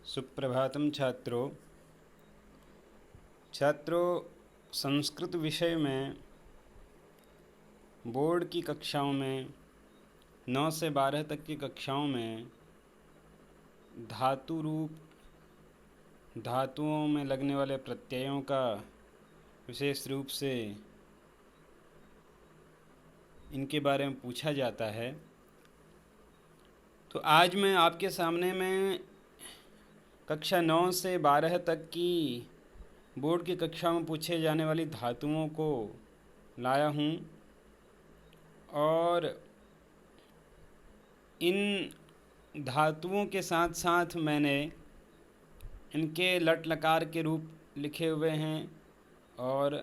सुप्रभातम छात्रों। संस्कृत विषय में बोर्ड की कक्षाओं में 9 से 12 तक की कक्षाओं में धातु रूप, धातुओं में लगने वाले प्रत्ययों का विशेष रूप से इनके बारे में पूछा जाता है। तो आज मैं आपके सामने में कक्षा 9 से 12 तक की बोर्ड की कक्षा में पूछे जाने वाली धातुओं को लाया हूँ और इन धातुओं के साथ साथ मैंने इनके लट लकार के रूप लिखे हुए हैं और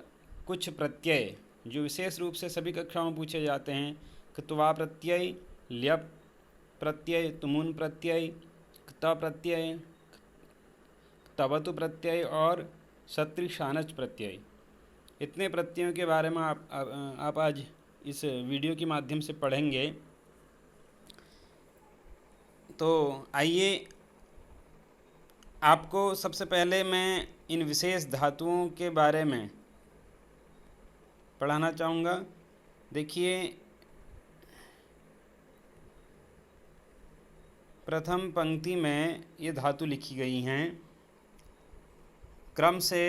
कुछ प्रत्यय जो विशेष रूप से सभी कक्षाओं में पूछे जाते हैं। क्त्वा प्रत्यय, ल्यप प्रत्यय, तुमुन प्रत्यय, क्त प्रत्यय, तवतु प्रत्यय और सत्रिशानच प्रत्यय। इतने प्रत्ययों के बारे में आप आज इस वीडियो के माध्यम से पढ़ेंगे। तो आइए, आपको सबसे पहले मैं इन विशेष धातुओं के बारे में पढ़ाना चाहूँगा। देखिए, प्रथम पंक्ति में ये धातु लिखी गई हैं। क्रम से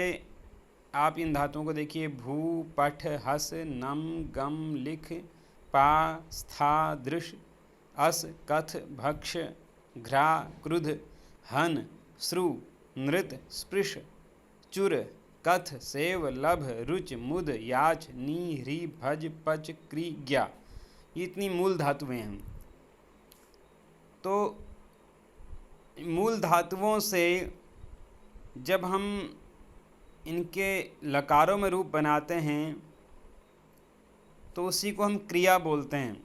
आप इन धातुओं को देखिए। भू, पठ, हस, नम, गम, लिख, पा, स्था, दृश, अस, कथ, भक्ष, घ्रा, क्रुध, हन, श्रु, नृत, स्पृश, चुर, कथ, सेव, लभ, रुच, मुद, याच, नी, ह्री, भज, पच, क्री, ज्ञा। ये इतनी मूल धातुएं हैं। तो मूल धातुओं से जब हम इनके लकारों में रूप बनाते हैं तो उसी को हम क्रिया बोलते हैं।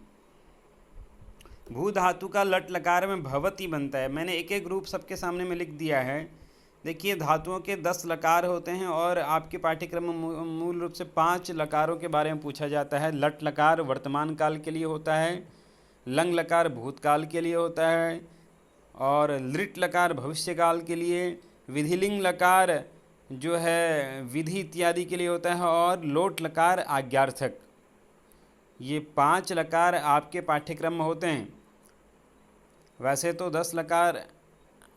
भू धातु का लट लकार में भवती बनता है। मैंने एक एक रूप सबके सामने में लिख दिया है। देखिए, धातुओं के 10 लकार होते हैं और आपके पाठ्यक्रम में मूल रूप से 5 लकारों के बारे में पूछा जाता है। लट लकार वर्तमान काल के लिए होता है, लंग लकार भूतकाल के लिए होता है और लृट लकार भविष्य काल के लिए, विधिलिंग लकार जो है विधि इत्यादि के लिए होता है और लोट लकार आज्ञार्थक। ये 5 लकार आपके पाठ्यक्रम में होते हैं। वैसे तो 10 लकार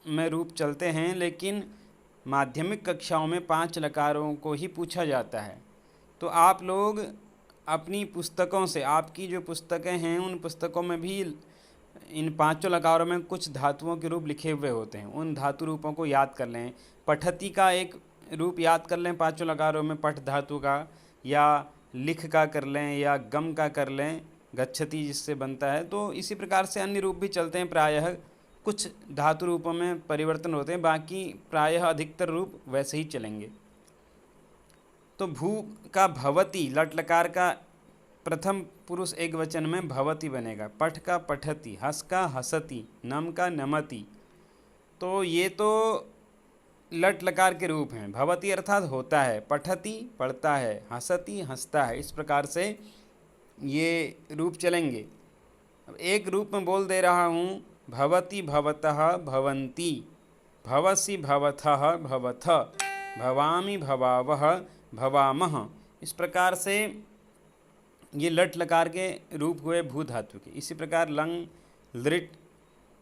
में रूप चलते हैं, लेकिन माध्यमिक कक्षाओं में 5 लकारों को ही पूछा जाता है। तो आप लोग अपनी पुस्तकों से, आपकी जो पुस्तकें हैं उन पुस्तकों में भी इन 5 लकारों में कुछ धातुओं के रूप लिखे हुए होते हैं। उन धातु रूपों को याद कर लें। पठती का एक रूप याद कर लें 5 लकारों में, पठ धातु का, या लिख का कर लें, या गम का कर लें, गच्छति जिससे बनता है। तो इसी प्रकार से अन्य रूप भी चलते हैं। प्रायः कुछ धातु रूपों में परिवर्तन होते हैं, बाकी प्रायः अधिकतर रूप वैसे ही चलेंगे। तो भू का भवती, लट लकार का प्रथम पुरुष एक वचन में भवती बनेगा। पठ का पठती, हस का हसती, नम का नमति। तो ये तो लट लकार के रूप हैं। भवती अर्थात होता है, पठती पढ़ता है, हसती हंसता है। इस प्रकार से ये रूप चलेंगे। अब एक रूप में बोल दे रहा हूँ। भवती भवतः भवन्ति, भवसि भवथः भवथ, भवामि भवावः भवामः। इस प्रकार से ये लट लकार के रूप हुए भू धातु के। इसी प्रकार लंग, लृट,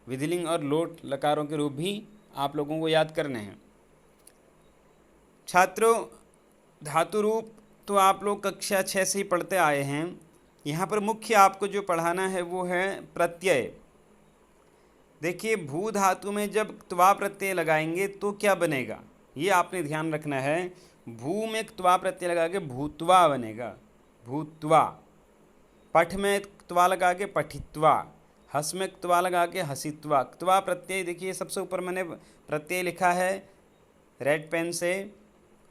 विधिलिंग और लोट लकारों के रूप भी आप लोगों को याद करने हैं। छात्रों, धातु रूप तो आप लोग कक्षा 6 से ही पढ़ते आए हैं। यहाँ पर मुख्य आपको जो पढ़ाना है वो है प्रत्यय। देखिए, भू धातु में जब त्वा प्रत्यय लगाएंगे तो क्या बनेगा, ये आपने ध्यान रखना है। भू में त्वा प्रत्यय लगा के भूत्वा बनेगा, भूत्वा। पठ में त्वा लगा के पठित्वा, हस में त्वा लगा के हसित्वा। त्वा प्रत्यय देखिए सबसे ऊपर मैंने प्रत्यय लिखा है रेड पेन से,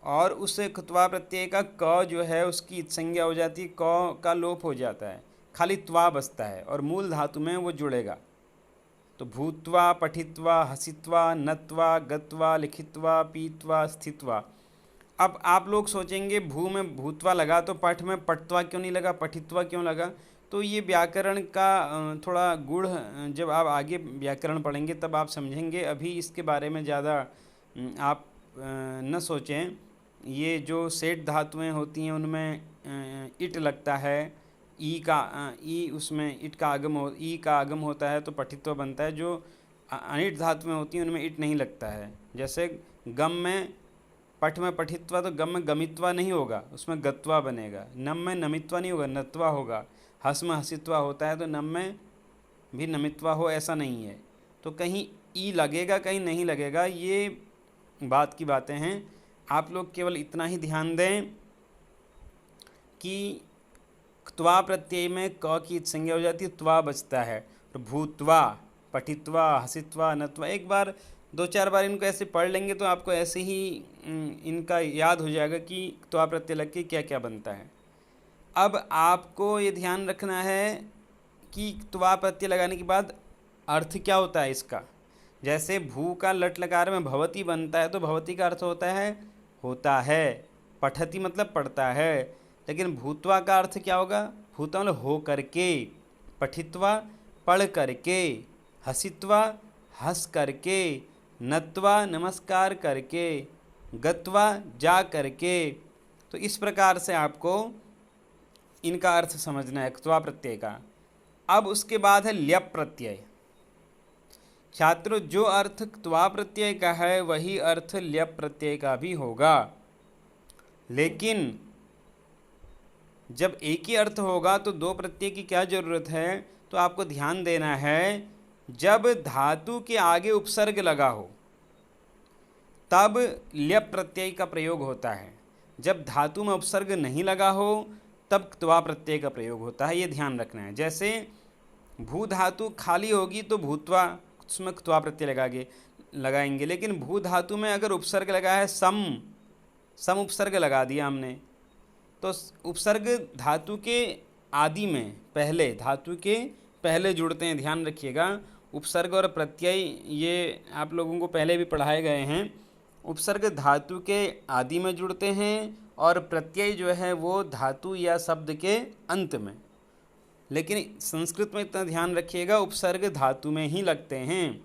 और उस त्वा प्रत्यय का क जो है उसकी संज्ञा हो जाती है, क का लोप हो जाता है, खाली त्वा बचता है और मूल धातु में वो जुड़ेगा। तो भूत्वा, पठित्वा, हसित्वा, नत्वा, गत्वा, लिखित्वा, पीत्वा, स्थित्वा। अब आप लोग सोचेंगे भू में भूत्वा लगा तो पठ में पठत्वा क्यों नहीं लगा, पठित्वा क्यों लगा? तो ये व्याकरण का थोड़ा गुण जब आप आगे व्याकरण पढ़ेंगे तब आप समझेंगे। अभी इसके बारे में ज़्यादा आप न सोचें। ये जो सेठ धातुएं होती हैं उनमें इट लगता है, ई उसमें इट का आगम हो, ई का आगम होता है तो पठित्व बनता है। जो अनिट धातुएं होती हैं उनमें इट नहीं लगता है। जैसे गम में पठ में पठित्वा तो गम में गमित्वा नहीं होगा, उसमें गत्वा बनेगा। नम में नमित्वा नहीं होगा, नत्वा होगा। हस में हसित्वा होता है तो नम में भी नमित्वा हो ऐसा नहीं है। तो कहीं ई लगेगा कहीं नहीं लगेगा, ये बात की बातें हैं। आप लोग केवल इतना ही ध्यान दें कि त्वा प्रत्यय में क की संज्ञा हो जाती है, त्वा बचता है। तो भूत्वा, पठित्वा, हसित्वा, नत्वा, एक बार 2-4 बार इनको ऐसे पढ़ लेंगे तो आपको ऐसे ही इनका याद हो जाएगा कि त्वा प्रत्यय लग के क्या क्या बनता है। अब आपको ये ध्यान रखना है कि त्वा प्रत्यय लगाने के बाद अर्थ क्या होता है इसका। जैसे भू का लट लकार में भवती बनता है तो भवती का अर्थ होता है। पठती मतलब पढ़ता है। लेकिन भूत्वा का अर्थ क्या होगा? भूत्वा मतलब हो करके, पठित्वा पढ़ करके, हसित्वा हंस करके, नत्वा नमस्कार करके, गत्वा जा करके। तो इस प्रकार से आपको इनका अर्थ समझना है त्वा प्रत्यय का। अब उसके बाद है ल्यप प्रत्यय। छात्रों, जो अर्थ त्वा प्रत्यय का है वही अर्थ ल्यप प्रत्यय का भी होगा। लेकिन जब एक ही अर्थ होगा तो दो प्रत्यय की क्या जरूरत है? तो आपको ध्यान देना है, जब धातु के आगे उपसर्ग लगा हो तब ल्यप प्रत्यय का प्रयोग होता है। जब धातु में उपसर्ग नहीं लगा हो तब त्वा प्रत्यय का प्रयोग होता है। ये ध्यान रखना है। जैसे भू धातु खाली होगी तो भूत्वा, उसमें त्वा प्रत्यय लगाएंगे। लेकिन भू धातु में अगर उपसर्ग लगा है, सम उपसर्ग लगा दिया हमने, तो उपसर्ग धातु के आदि में धातु के पहले जुड़ते हैं। ध्यान रखिएगा, उपसर्ग और प्रत्यय ये आप लोगों को पहले भी पढ़ाए गए हैं। उपसर्ग धातु के आदि में जुड़ते हैं और प्रत्यय जो है वो धातु या शब्द के अंत में। लेकिन संस्कृत में इतना ध्यान रखिएगा, उपसर्ग धातु में ही लगते हैं,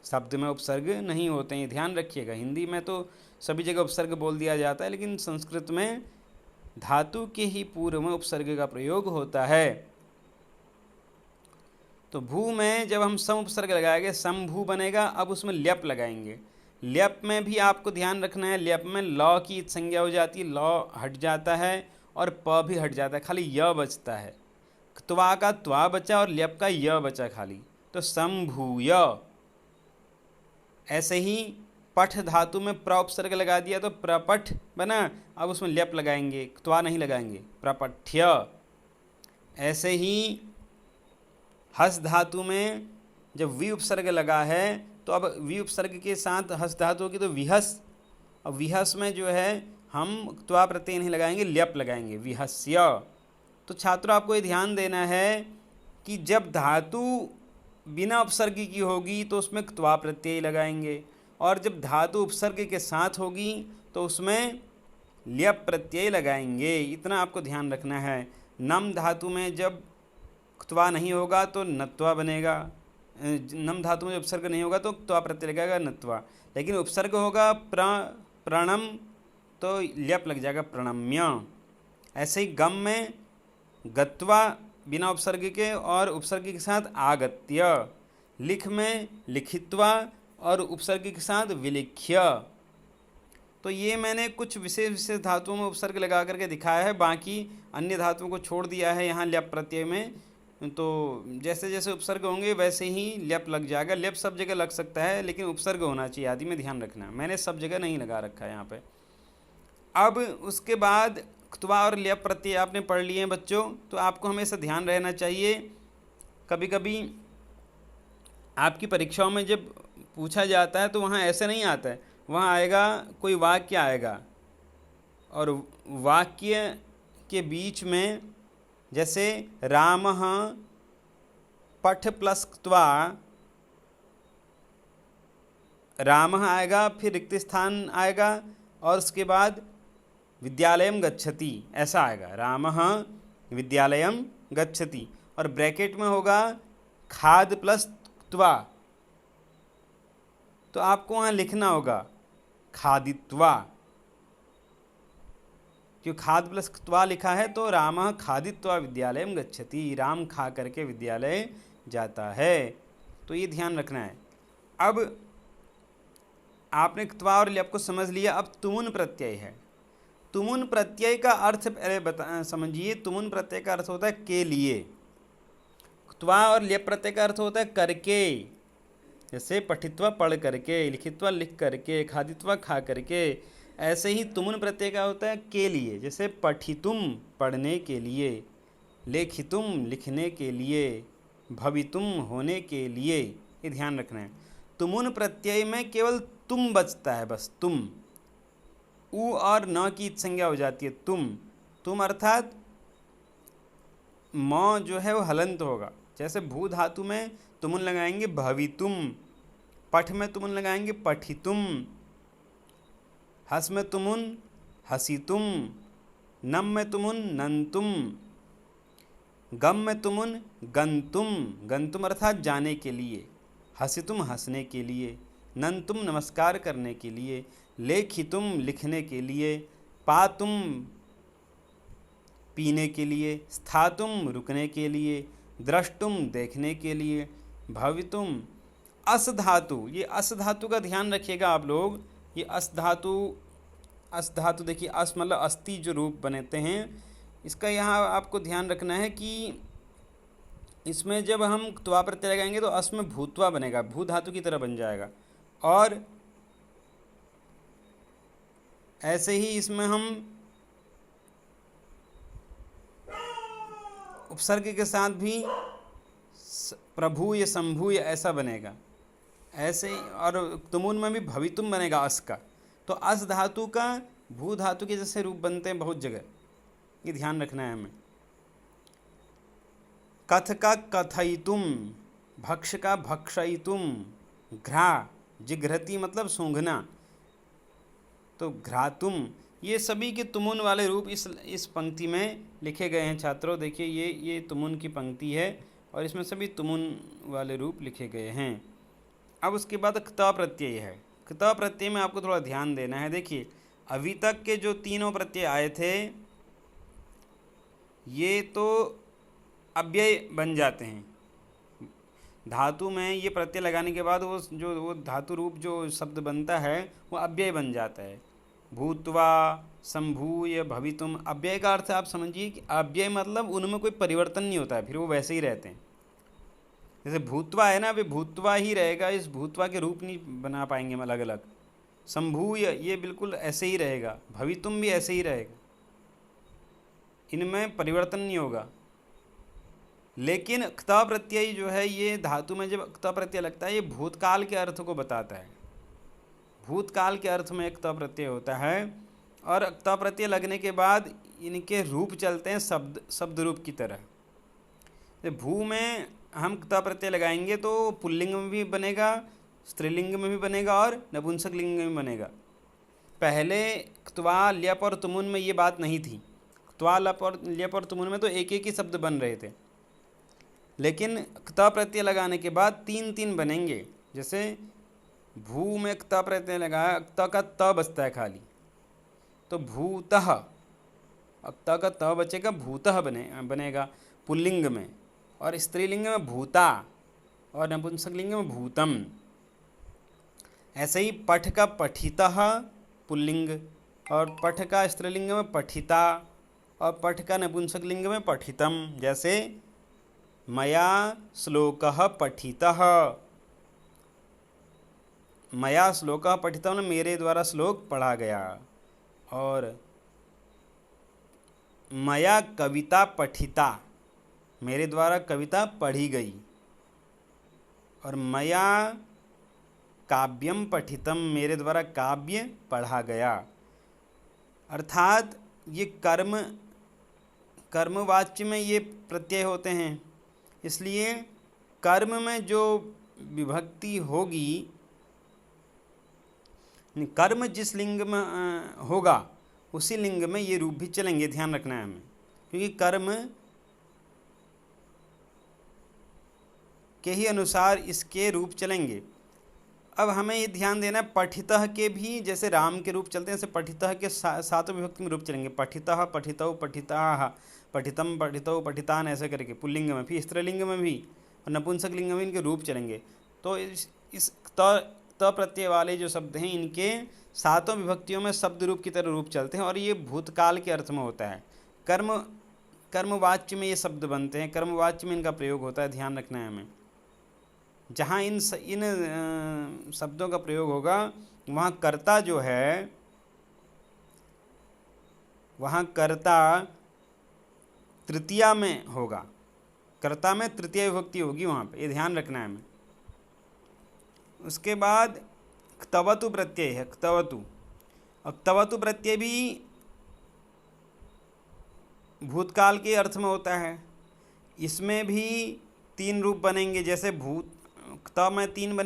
शब्द में उपसर्ग नहीं होते हैं। ध्यान रखिएगा, हिंदी में तो सभी जगह उपसर्ग बोल दिया जाता है, लेकिन संस्कृत में धातु के ही पूर्व में उपसर्ग का प्रयोग होता है। तो भू में जब हम सम उपसर्ग लगाएंगे समभू बनेगा। अब उसमें ल्यप लगाएंगे। ल्यप में भी आपको ध्यान रखना है, ल्यप में लौ की संज्ञा हो जाती है, लौ हट जाता है और प भी हट जाता है, खाली य बचता है। त्वा का त्वा बचा और ल्यप का य बचा खाली, तो समभूय। ऐसे ही पठ धातु में प्र उपसर्ग लगा दिया तो प्रपठ बना। अब उसमें ल्यप लगाएंगे, त्वा नहीं लगाएंगे, प्रपठ्य। ऐसे ही हस धातु में जब वी उपसर्ग लगा है तो अब वी उपसर्ग के साथ हस धातु होगी तो विहस। अब विहस में जो है हम त्वा प्रत्यय नहीं लगाएंगे, ल्यप लगाएंगे, विहस्य। तो छात्रों, आपको ये ध्यान देना है कि जब धातु बिना उपसर्ग की होगी तो उसमें त्वा प्रत्यय लगाएंगे, और जब धातु उपसर्ग के साथ होगी तो उसमें ल्यप प्रत्यय लगाएंगे। इतना आपको ध्यान रखना है। नम धातु में जब त्वा नहीं होगा तो नत्वा बनेगा। नम धातु में जब उपसर्ग नहीं होगा तो त्वा प्रत्यय लगेगा, नत्वा। लेकिन उपसर्ग होगा प्रणम तो ल्यप लग जाएगा, प्रणम्य। ऐसे ही गम में गत्वा बिना उपसर्ग के और उपसर्ग के साथ आगत्य। लिख में लिखित्वा और उपसर्ग के साथ विलिख्य। तो ये मैंने कुछ विशेष धातुओं में उपसर्ग लगा करके दिखाया है, बाकी अन्य धातुओं को छोड़ दिया है यहाँ ल्यप प्रत्यय में। तो जैसे जैसे उपसर्ग होंगे वैसे ही ल्यप लग जाएगा। ल्यप सब जगह लग सकता है लेकिन उपसर्ग होना चाहिए, आदि में ध्यान रखना। मैंने सब जगह नहीं लगा रखा है यहाँ पे। अब उसके बाद त्वा और ल्यप प्रत्यय आपने पढ़ लिए हैं बच्चों, तो आपको हमेशा ध्यान रहना चाहिए। कभी कभी आपकी परीक्षाओं में जब पूछा जाता है तो वहाँ ऐसे नहीं आता है, वहाँ आएगा कोई वाक्य आएगा और वाक्य के बीच में जैसे रामः पठ प्लस त्वा, रामः आएगा, फिर रिक्त स्थान आएगा और उसके बाद विद्यालयम गच्छति, ऐसा आएगा, रामः विद्यालयम गच्छति। और ब्रैकेट में होगा खाद प्लस त्वा, तो आपको वहाँ लिखना होगा खादित्वा। क्यों खाद प्लस त्वा लिखा है तो रामः खादित्वा विद्यालयम गच्छति, राम खा करके विद्यालय जाता है। तो ये ध्यान रखना है। अब आपने त्वा और ल्यप को समझ लिया। अब तुमुन प्रत्यय है। तुमुन प्रत्यय का अर्थ पहले समझिए। तुमुन प्रत्यय का अर्थ होता है के लिए। त्वा और ल्यप प्रत्यय का अर्थ होता है करके। जैसे पठित्वा पढ़ करके, लिखित्वा लिख करके, खादित्वा खा करके। ऐसे ही तुमुन प्रत्यय का होता है के लिए। जैसे पठितुम पढ़ने के लिए, लेखितुम लिखने के लिए, भवितुम होने के लिए। ये ध्यान रखना है। तुमुन प्रत्यय में केवल तुम बचता है, बस तुम। उ और न की संज्ञा हो जाती है तुम अर्थात म जो है वो हलंत होगा। जैसे भू धातु में तुमुन लगाएंगे भवितुम, पठ में तुमुन लगाएंगे पठितुम, हस में तुमुन हसितुम, नम में तुमुन नंतुम, गम में तुमुन गंतुम अर्थात जाने के लिए, हसितुम हंसने के लिए, नंतुम नमस्कार करने के लिए, लेखितुम लिखने के लिए, पातुम पीने के लिए, स्थातुम रुकने के लिए, द्रष्टुम देखने के लिए, भवितुम। अस धातु, ये अस धातु का ध्यान रखिएगा आप लोग। ये अस धातु देखिए, अस मतलब अस्थि जो रूप बनते हैं, इसका यहाँ आपको ध्यान रखना है कि इसमें जब हम त्वा प्रत्यय लगाएंगे तो अस में भूत्वा बनेगा, भू धातु की तरह बन जाएगा। और ऐसे ही इसमें हम उपसर्ग के साथ भी प्रभु या शंभु या ऐसा बनेगा। ऐसे ही और तुमुन में भी भवितुम बनेगा अस का। तो अस धातु का भू धातु के जैसे रूप बनते हैं बहुत जगह, ये ध्यान रखना है हमें। कथ का कथयितुम, भक्ष का भक्षयितुम, घ्रा जिघ्रति मतलब सूंघना, तो घ्रातुम। ये सभी के तुमुन वाले रूप इस पंक्ति में लिखे गए हैं छात्रों। देखिए ये तुमुन की पंक्ति है और इसमें सभी तुमुन वाले रूप लिखे गए हैं। अब उसके बाद क्ता प्रत्यय है। क्ता प्रत्यय में आपको थोड़ा ध्यान देना है। देखिए अभी तक के जो तीनों प्रत्यय आए थे ये तो अव्यय बन जाते हैं। धातु में ये प्रत्यय लगाने के बाद वो धातु रूप जो शब्द बनता है वो अव्यय बन जाता है। भूत्वा, संभूय, भवितुम। अव्यय का अर्थ आप समझिए कि अव्यय मतलब उनमें कोई परिवर्तन नहीं होता है, फिर वो वैसे ही रहते हैं। जैसे भूत्वा है ना, अभी भूत्वा ही रहेगा, इस भूत्वा के रूप नहीं बना पाएंगे हम अलग अलग। संभूय ये बिल्कुल ऐसे ही रहेगा, भवितुम भी ऐसे ही रहेगा, इनमें परिवर्तन नहीं होगा। लेकिन क्ता प्रत्यय जो है ये धातु में जब क्ता प्रत्यय लगता है ये भूतकाल के अर्थ को बताता है। भूतकाल के अर्थ में क्ता प्रत्यय होता है और क्ता प्रत्यय लगने के बाद इनके रूप चलते हैं शब्द रूप की तरह। भू में हम क्ता प्रत्यय लगाएंगे तो पुल्लिंग में भी बनेगा, स्त्रीलिंग में भी बनेगा और नपुंसक लिंग में भी बनेगा। पहले क्त्वा ल्यप और तुमुन में ये बात नहीं थी। क्त्वा ल्यप और तुमुन में तो एक एक ही शब्द बन रहे थे, लेकिन क्ता प्रत्यय लगाने के बाद तीन तीन बनेंगे। जैसे भू में क्ता प्रत्यय लगाया, क्ता का त बचता है खाली, तो भूतः, क्ता का त बचेगा, भूतः बनेगा पुल्लिंग में, और स्त्रीलिंग में भूता और नपुंसक लिंग में भूतम। ऐसे ही पठ का पठितः पुल्लिंग और पठ का स्त्रीलिंग में पठिता और पठ का नपुंसक लिंग में पठितम। जैसे मया श्लोकः पठितः, मया श्लोकः पठितः ने मेरे द्वारा श्लोक पढ़ा गया। और मया कविता पठिता, मेरे द्वारा कविता पढ़ी गई। और मया काव्यम पठितम, मेरे द्वारा काव्य पढ़ा गया। अर्थात ये कर्मवाच्य में ये प्रत्यय होते हैं, इसलिए कर्म में जो विभक्ति होगी, कर्म जिस लिंग में होगा उसी लिंग में ये रूप भी चलेंगे, ध्यान रखना है हमें। क्योंकि कर्म के ही अनुसार इसके रूप चलेंगे। अब हमें ये ध्यान देना है, पठितः के भी जैसे राम के रूप चलते हैं, जैसे पठितः के सातों विभक्ति में रूप चलेंगे। पठितः, पठितौ, पठिताः, पठितम, पठितौ, पठितान, ऐसे करके पुल्लिंग में। फिर स्त्रीलिंग में भी और नपुंसक लिंग में इनके रूप चलेंगे। तो इस त प्रत्यय वाले जो शब्द हैं इनके सातों विभक्तियों में शब्द रूप की तरह रूप चलते हैं और ये भूतकाल के अर्थ में होता है। कर्मवाच्य में ये शब्द बनते हैं, कर्मवाच्य में इनका प्रयोग होता है, ध्यान रखना है हमें। जहाँ इन शब्दों का प्रयोग होगा वहाँ कर्ता जो है, वहाँ कर्ता तृतीया में होगा, कर्ता में तृतीय विभक्ति होगी वहाँ पे, ये ध्यान रखना है हमें। उसके बाद क्तवतु प्रत्यय है, क्तवतु। और क्तवतु प्रत्यय भी भूतकाल के अर्थ में होता है। इसमें भी 3 रूप बनेंगे, जैसे क्त में 3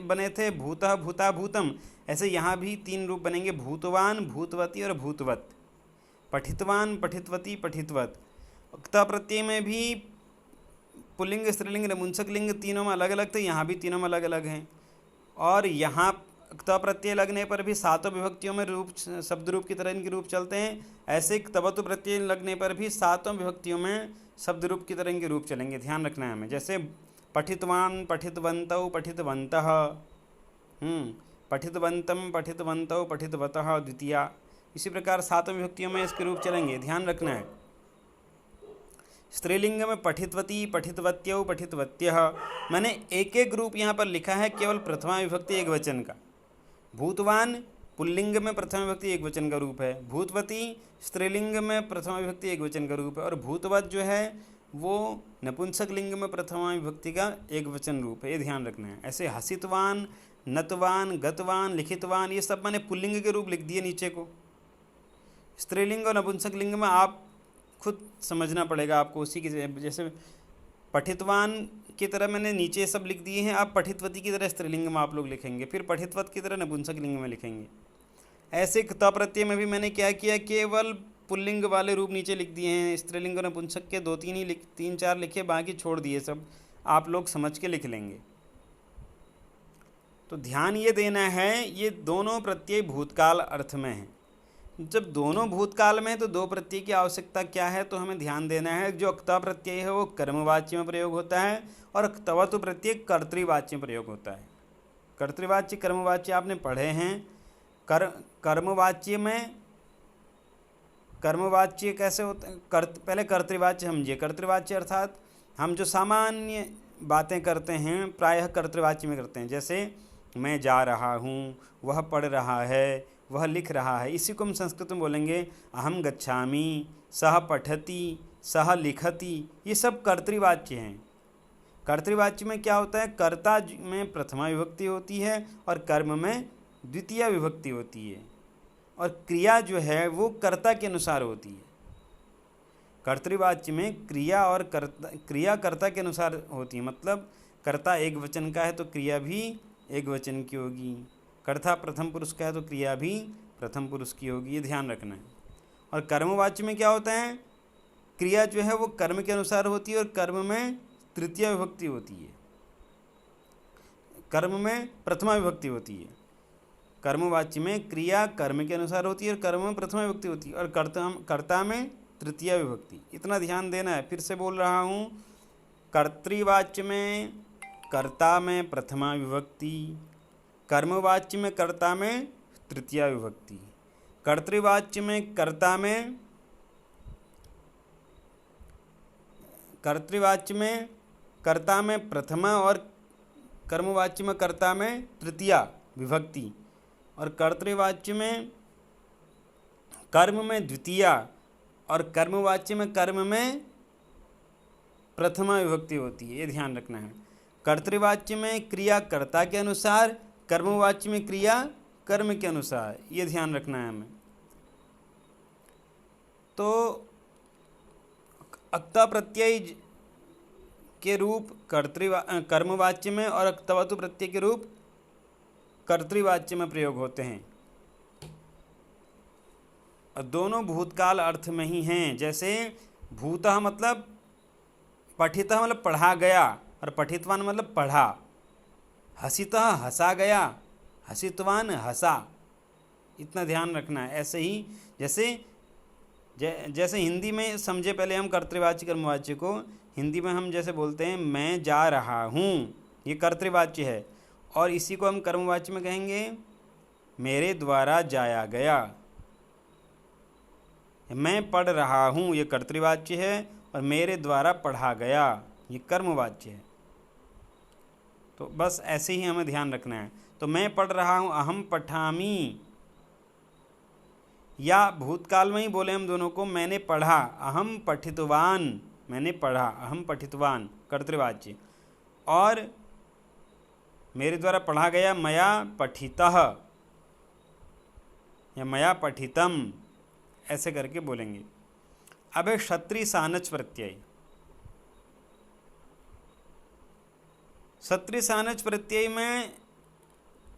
बने थे, भूतः, भूता, भूतम। ऐसे यहाँ भी 3 रूप बनेंगे, भूतवान, भूतवती और भूतवत। पठितवान, पठितवती, पठितवत। क्त प्रत्यय में भी पुल्लिंग, स्त्रीलिंग, नपुंसक लिंग तीनों में अलग अलग थे, यहाँ भी तीनों में अलग अलग हैं। और यहाँ क्त प्रत्यय लगने पर भी सातों विभक्तियों में रूप शब्द रूप की तरह इनके रूप चलते हैं। ऐसे क्तवतु प्रत्यय लगने पर भी सातों विभक्तियों में शब्द रूप की तरह इनके रूप चलेंगे, ध्यान रखना है हमें। जैसे पठितवान, पठितवन्तौ, पठितवन्तः, पठितवन्तं, पठितवन्तौ, पठितवतः द्वितीया। इसी प्रकार सातों विभक्तियों में इसके रूप चलेंगे, ध्यान रखना है। स्त्रीलिंग में पठितवती, पठितवत्यौ, पठितवत्यः। मैंने एक एक रूप यहाँ पर लिखा है केवल प्रथमा विभक्ति एक वचन का। भूतवान पुल्लिंग में प्रथमा विभक्ति एक वचन का रूप है, भूतवती स्त्रीलिंग में प्रथमा विभक्ति एक वचन का रूप है, और भूतवत जो है वो नपुंसक लिंग में प्रथमा विभक्ति का एक वचन रूप है, ये ध्यान रखना है। ऐसे हसितवान, नतवान, गतवान, लिखितवान, ये सब मैंने पुल्लिंग के रूप लिख दिए नीचे को। स्त्रीलिंग और नपुंसक लिंग में आप खुद समझना पड़ेगा आपको, उसी की जैसे पठितवान की तरह मैंने नीचे सब लिख दिए हैं, आप पठितवती की तरह स्त्रीलिंग में आप लोग लिखेंगे, फिर पठितवत की तरह नपुंसक लिंग में लिखेंगे। ऐसे क्त प्रत्यय में भी मैंने क्या किया, केवल पुल्लिंग वाले रूप नीचे लिख दिए हैं, स्त्रीलिंग और नपुंसक के 2-3 ही 3-4 लिखे, बाकी छोड़ दिए, सब आप लोग समझ के लिख लेंगे। तो ध्यान ये देना है, ये दोनों प्रत्यय भूतकाल अर्थ में हैं। जब दोनों भूतकाल में है तो 2 प्रत्यय की आवश्यकता क्या है, तो हमें ध्यान देना है। जो क्ता प्रत्यय है वो कर्मवाच्य में प्रयोग होता है और क्तवतु प्रत्यय कर्तृवाच्य में प्रयोग होता है। कर्तृवाच्य कर्मवाच्य आपने पढ़े हैं। कर्मवाच्य कैसे होता है, पहले कर्तृवाच्य समझिए। कर्तृवाच्य अर्थात हम जो सामान्य बातें करते हैं प्रायः कर्तृवाच्य में करते हैं, जैसे मैं जा रहा हूँ, वह पढ़ रहा है, वह लिख रहा है, इसी को हम संस्कृत में बोलेंगे अहम गच्छामि, सह पठति, सह लिखति, ये सब कर्तृवाच्य हैं। कर्तृवाच्य में क्या होता है, कर्ता में प्रथमा विभक्ति होती है और कर्म में द्वितीय विभक्ति होती है, और क्रिया जो है वो कर्ता के अनुसार होती है। कर्तृवाच्य में क्रिया कर्ता के अनुसार होती है, मतलब कर्ता एक वचन का है तो क्रिया भी एक वचन की होगी, कर्ता प्रथम पुरुष का है तो क्रिया भी प्रथम पुरुष की होगी, ये ध्यान रखना है। और कर्मवाच्य में क्या होता है, क्रिया जो है वो कर्म के अनुसार होती है और कर्म में तृतीय विभक्ति होती है, कर्म में प्रथमा विभक्ति होती है। कर्मवाच्य में क्रिया कर्म के अनुसार होती है और कर्म में प्रथमा विभक्ति होती है, और कर्ता में तृतीय विभक्ति, इतना ध्यान देना है। फिर से बोल रहा हूँ, कर्तृवाच्य में कर्ता में प्रथमा विभक्ति, कर्मवाच्य में कर्ता में तृतीय विभक्ति, कर्तृवाच्य में कर्ता में प्रथमा और कर्मवाच्य में कर्ता में तृतीय विभक्ति, और कर्तृवाच्य में कर्म में द्वितीय और कर्मवाच्य में कर्म में प्रथमा विभक्ति होती है, ये ध्यान रखना है। कर्तृवाच्य में क्रिया कर्ता के अनुसार, कर्मवाच्य में क्रिया कर्म के अनुसार, ये ध्यान रखना है हमें। तो अक्ता प्रत्यय के रूप कर्मवाच्य में और क्तवतु प्रत्यय के रूप कर्तृवाच्य में प्रयोग होते हैं, और दोनों भूतकाल अर्थ में ही हैं। जैसे भूतः मतलब पठितः मतलब पढ़ा गया, और पठितवान मतलब पढ़ा। हसितः हंसा गया, हसितवान हंसा, इतना ध्यान रखना है। ऐसे ही जैसे हिंदी में समझे पहले हम कर्तृवाच्य कर्मवाच्य को, हिंदी में हम जैसे बोलते हैं मैं जा रहा हूँ, ये कर्तृवाच्य है, और इसी को हम कर्मवाच्य में कहेंगे मेरे द्वारा जाया गया। मैं पढ़ रहा हूँ ये कर्तृवाच्य है, और मेरे द्वारा पढ़ा गया ये कर्मवाच्य है। तो बस ऐसे ही हमें ध्यान रखना है। तो मैं पढ़ रहा हूँ, अहम पठामी, या भूतकाल में ही बोले हम दोनों को, मैंने पढ़ा, अहम पठितवान, मैंने पढ़ा, अहम पठितवान कर्तृवाच्य, और मेरे द्वारा पढ़ा गया मया पठितः या मया पठितम, ऐसे करके बोलेंगे। अब है क्षत्रि सानच प्रत्यय। क्षत्रि सानच प्रत्यय में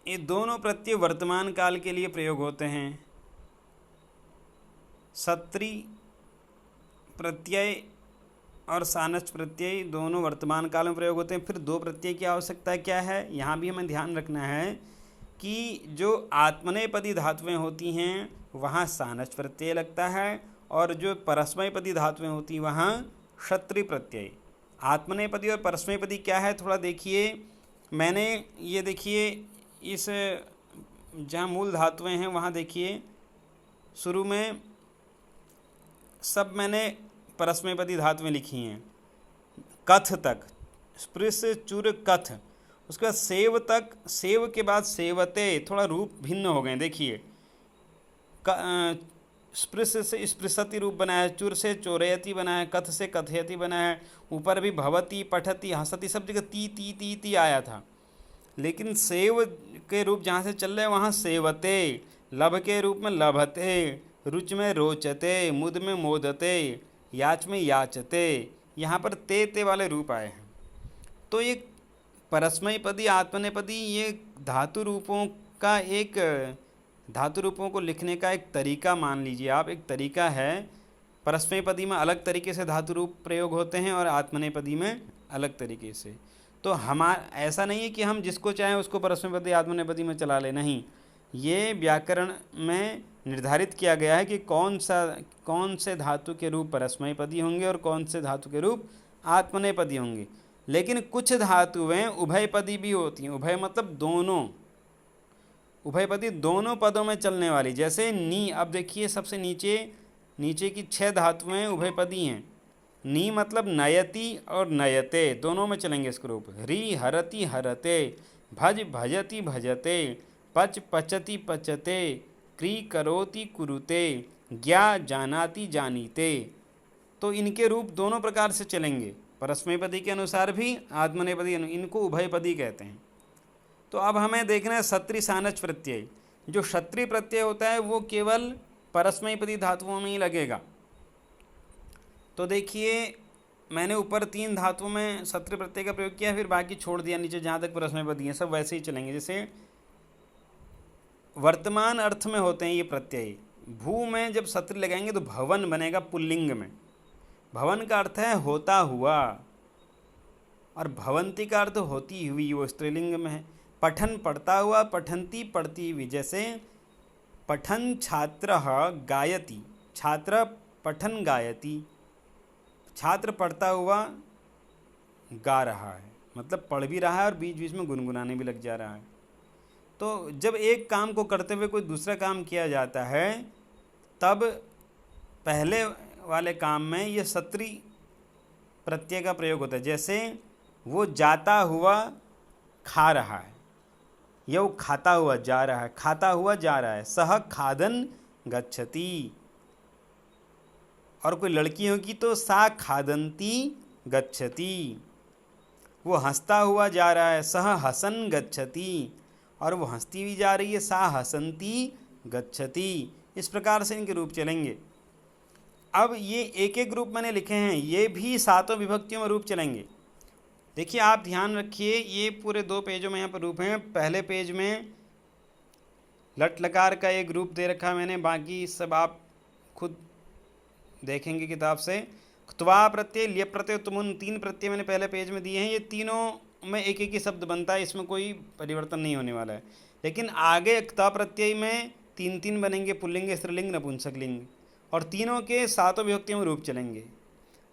ये दोनों प्रत्यय वर्तमान काल के लिए प्रयोग होते हैं। क्षत्रि प्रत्यय और सानच प्रत्यय दोनों वर्तमान काल में प्रयोग होते हैं। फिर दो प्रत्यय की आवश्यकता क्या है, यहाँ भी हमें ध्यान रखना है कि जो आत्मनेपदी धातुएं होती हैं वहाँ सानच प्रत्यय लगता है, और जो परस्मैपदी धातुएं होती हैं वहाँ क्षत्रि प्रत्यय। आत्मनेपदी और परस्मैपदी क्या है थोड़ा देखिए। मैंने ये देखिए इस जहाँ मूल धातुएं हैं वहाँ देखिए शुरू में सब मैंने परस्मैपदी धातुएं लिखी हैं। कथ तक, स्पृश चुर कथ, उसके बाद सेव तक, सेव के बाद सेवते, थोड़ा रूप भिन्न हो गए। देखिए स्पृश से स्पृशति रूप बनाया है, चुर से चोरयति बनाया है, कथ से कथयति बनाया है, ऊपर भी भवती पठती हंसती सब जगह ती ती ती ती आया था। लेकिन सेव के रूप जहाँ से चल रहे हैं वहाँ सेवते, लभ के रूप में लभते, रुच में रोचते, मुद में मोदते, याच में याचते, यहाँ पर ते वाले रूप आए हैं। तो ये परस्मैपदी आत्मनेपदी ये धातु रूपों का एक, धातु रूपों को लिखने का एक तरीका मान लीजिए आप, एक तरीका है। परस्मैपदी में अलग तरीके से धातु रूप प्रयोग होते हैं और आत्मनेपदी में अलग तरीके से। तो ऐसा नहीं है कि हम जिसको चाहें उसको परस्मैपदी आत्मनेपदी में चला लें, नहीं। ये व्याकरण में निर्धारित किया गया है कि कौन से धातु के रूप परस्मैपदी होंगे और कौन से धातु के रूप आत्मनेपदी होंगे। लेकिन कुछ धातुएं उभयपदी भी होती हैं। उभय मतलब दोनों, उभयपदी दोनों पदों में चलने वाली। जैसे नी, अब देखिए सबसे नीचे की 6 धातुएं उभयपदी हैं। नी मतलब नयति और नयते, दोनों में चलेंगे इसके रूप। री हरति हरते, भज भजति भजते, पच पचति पचते, क्री करोति कुरुते, ज्ञा जानाति जानीते। तो इनके रूप दोनों प्रकार से चलेंगे, परस्मैपदी के अनुसार भी, आत्मनेपदी, इनको उभयपदी कहते हैं। तो अब हमें देखना है क्षत्रि सानच प्रत्यय। जो क्षत्रि प्रत्यय होता है वो केवल परस्मैपदी धातुओं में ही लगेगा। तो देखिए मैंने ऊपर 3 धातुओं में क्षत्रि प्रत्यय का प्रयोग किया, फिर बाकी छोड़ दिया नीचे जहाँ तक परस्मैपदी हैं सब वैसे ही चलेंगे। जैसे वर्तमान अर्थ में होते हैं ये प्रत्यय। भू में जब क्षत्रि लगाएंगे तो भवन बनेगा पुल्लिंग में। भवन का अर्थ है होता हुआ, और भवंती का अर्थ होती हुई, वो स्त्रीलिंग में है। पठन पढ़ता हुआ, पठंती पढ़ती हुई। जैसे पठन छात्र गायति, छात्र पठन गायति, छात्र पढ़ता हुआ गा रहा है, मतलब पढ़ भी रहा है और बीच बीच में गुनगुनाने भी लग जा रहा है। तो जब एक काम को करते हुए कोई दूसरा काम किया जाता है तब पहले वाले काम में ये क्षत्रि प्रत्यय का प्रयोग होता है। जैसे वो जाता हुआ खा रहा है, या वो खाता हुआ जा रहा है, खाता हुआ जा रहा है। सह खादन गच्छति। और कोई लड़की होगी तो सा खादंती गच्छति। वो हंसता हुआ जा रहा है, सह हसन गच्छति। और वो हंसती हुई जा रही है, सा हसंती गच्छति। इस प्रकार से इनके रूप चलेंगे। अब ये एक एक रूप मैंने लिखे हैं, ये भी 7 विभक्तियों में रूप चलेंगे। देखिए आप ध्यान रखिए, ये पूरे 2 पेजों में यहाँ पर रूप हैं। पहले पेज में लट लकार का एक रूप दे रखा है मैंने, बाकी सब आप खुद देखेंगे किताब से। क्त्वा प्रत्यय, ल्यप प्रत्यय, तुमुन, 3 प्रत्यय मैंने पहले पेज में दिए हैं। ये तीनों में एक एक ही शब्द बनता है, इसमें कोई परिवर्तन नहीं होने वाला है। लेकिन आगे क्ता प्रत्यय में 3 बनेंगे, पुल्लिंग, स्त्रीलिंग, नपुंसकलिंग, और तीनों के सातों विभक्तियों में रूप चलेंगे।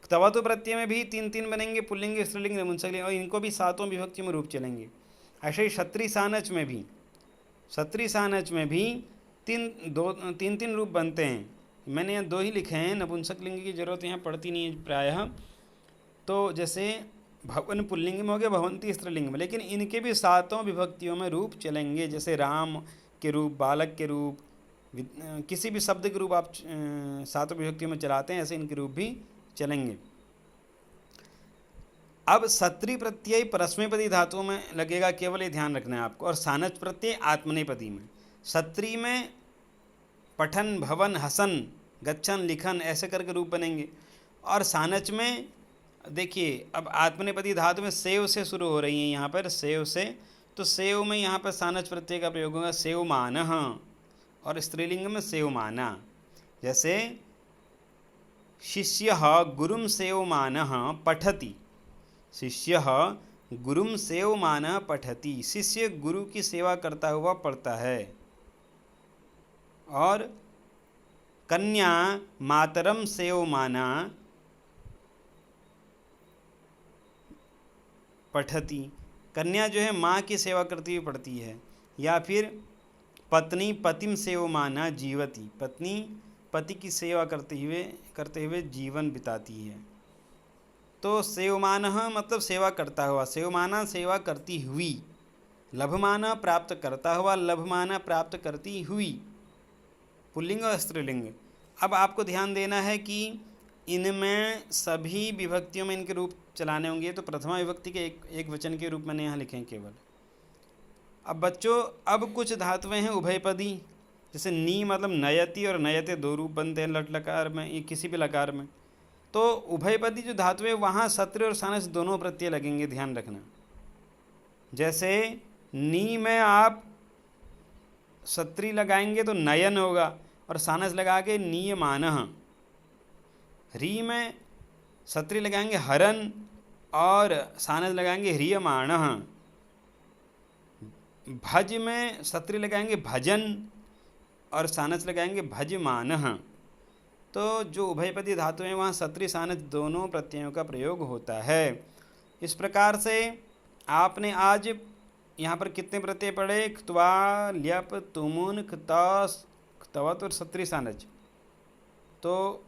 क्तवतु प्रत्यय में भी 3 बनेंगे, पुल्लिंग, स्त्रीलिंग, नपुंसकलिंग, और इनको भी सातों विभक्तियों में रूप चलेंगे। ऐसे ही क्षत्रिय सानच में भी 3 रूप बनते हैं। मैंने यहाँ 2 ही लिखे हैं, नपुंसकलिंग की जरूरत यहाँ पड़ती नहीं है प्रायः। तो जैसे भवन पुल्लिंग में हो गया, भवंती स्त्रीलिंग में, लेकिन इनके भी सातों विभक्तियों में रूप चलेंगे। जैसे राम के रूप, बालक के रूप, किसी भी शब्द के रूप आप सातों विभक्तियों में चलाते हैं, ऐसे इनके रूप भी चलेंगे। अब सत्री प्रत्यय परस्मैपदी धातुओं में लगेगा, केवल ये ध्यान रखना है आपको, और सानच प्रत्यय आत्मनेपदी में। सत्री में पठन, भवन, हसन, गच्छन, लिखन ऐसे करके रूप बनेंगे, और सानच में देखिए अब आत्मनेपदी धातु में सेव से शुरू हो रही है यहाँ पर, सेव से, तो सेव में यहाँ पर सानच प्रत्यय का प्रयोग होगा, सेवमानः, और स्त्रीलिंग में सेवमाना। जैसे शिष्यः गुरुं सेवमानः पठति, शिष्यः गुरुं सेवमानः पठति, शिष्य गुरु की सेवा करता हुआ पढ़ता है। और कन्या मातरम सेवमाना पठति, कन्या जो है माँ की सेवा करती हुई पढ़ती है। या फिर पत्नी पतिम सेवमाना जीवति, पत्नी पति की सेवा करते हुए जीवन बिताती है। तो सेवमानः मतलब सेवा करता हुआ, सेवमाना सेवा करती हुई, लभमाना प्राप्त करता हुआ, लभमाना प्राप्त करती हुई, पुल्लिंग और स्त्रीलिंग। अब आपको ध्यान देना है कि इनमें सभी विभक्तियों में इनके रूप चलाने होंगे। तो प्रथमा विभक्ति के एक वचन के रूप मैंने यहाँ लिखे हैं केवल। अब बच्चों, अब कुछ धातुएं हैं उभयपदी, जैसे नी मतलब नयति और नयते 2 रूप बनते हैं लट लकार में, ये किसी भी लकार में। तो उभयपदी जो धातु है वहाँ सत्र और सानस दोनों प्रत्यय लगेंगे, ध्यान रखना। जैसे नी में आप सत्री लगाएंगे तो नयन होगा, और सानस लगा के नीयमानः। री में सत्री लगाएंगे हरन, और सानस लगाएंगे ह्रियमाणः। भज में सत्री लगाएंगे भजन, और सानस लगाएंगे भजमानः। तो जो उभयपदी धातु हैं वहाँ सत्री सानस दोनों प्रत्ययों का प्रयोग होता है। इस प्रकार से आपने आज यहाँ पर कितने प्रत्यय पढ़े? क्त्वा, ल्यप, तुमुन, क्तवत और सत्री सानच। तो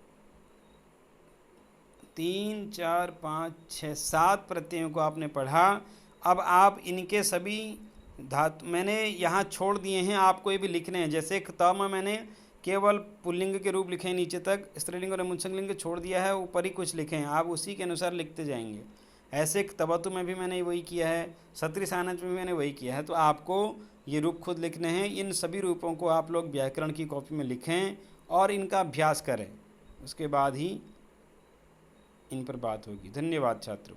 3, 4, 5, 6, 7 प्रत्ययों को आपने पढ़ा। अब आप इनके सभी धातु मैंने यहाँ छोड़ दिए हैं, आपको ये भी लिखने हैं। जैसे क्ता में मैंने केवल पुल्लिंग के रूप लिखे हैं नीचे तक, स्त्रीलिंग और नपुंसकलिंग छोड़ दिया है, ऊपर ही कुछ लिखे हैं, आप उसी के अनुसार लिखते जाएंगे। ऐसे क्तवतु में भी मैंने वही किया है, सत्री सानच में भी मैंने वही किया है। तो आपको ये रूप खुद लिखने हैं। इन सभी रूपों को आप लोग व्याकरण की कॉपी में लिखें और इनका अभ्यास करें, उसके बाद ही इन पर बात होगी। धन्यवाद छात्रों।